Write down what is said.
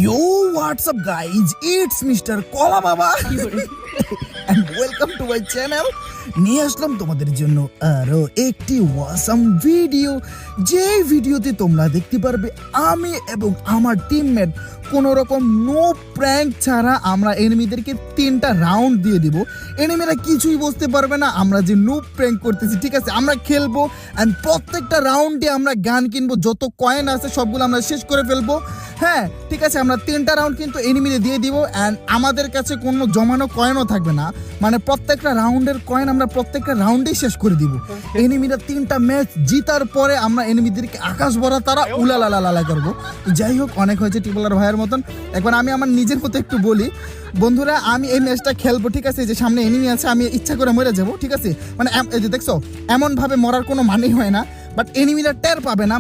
Yo, what's up guys? It's Mr. Kola Baba and welcome to my channel. নিয়ে আসলাম তোমাদের জন্য আরো একটি ওয়াসাম ভিডিও, যে ভিডিওতে তোমরা দেখতে পারবে আমি এবং আমার টিমমেট কোনো রকম নো প্র্যাঙ্ক ছাড়া আমরা এনিমিদেরকে 3টা রাউন্ড দিয়ে দিব। এনিমিরা কিছুই বুঝতে পারবে না আমরা যে নো প্র্যাঙ্ক করতেছি, ঠিক আছে? আমরা খেলবো অ্যান্ড প্রত্যেকটা রাউন্ডে আমরা গান কিনবো, যত কয়েন আছে সবগুলো আমরা শেষ করে ফেলবো। হ্যাঁ, ঠিক আছে, আমরা 3টা রাউন্ড কিন্তু এনিমিরে দিয়ে দিব অ্যান্ড আমাদের কাছে কোনো জমানো কয়েনও থাকবে না, মানে প্রত্যেকটা রাউন্ডের কয়েন আমরা প্রত্যেকটা রাউন্ডেই শেষ করে দিব। এনিমিরা 3টা ম্যাচ জিতার পরে আমরা এনিমিদেরকে আকাশ ভরা তারা উলালালালা করবো। যাই হোক, অনেক হয়েছে টিপলার ভাইয়ের মতন। একবার আমি আমার নিজের মতো একটু বলি, বন্ধুরা আমি এই ম্যাচটা খেলবো, ঠিক আছে? যে সামনে এনিমি আছে, আমি ইচ্ছা করে মরে যাবো, ঠিক আছে? মানে এই যে দেখছো, এমনভাবে মরার কোনো মানেই হয় না, বাট এনিমিরা টের পাবে না।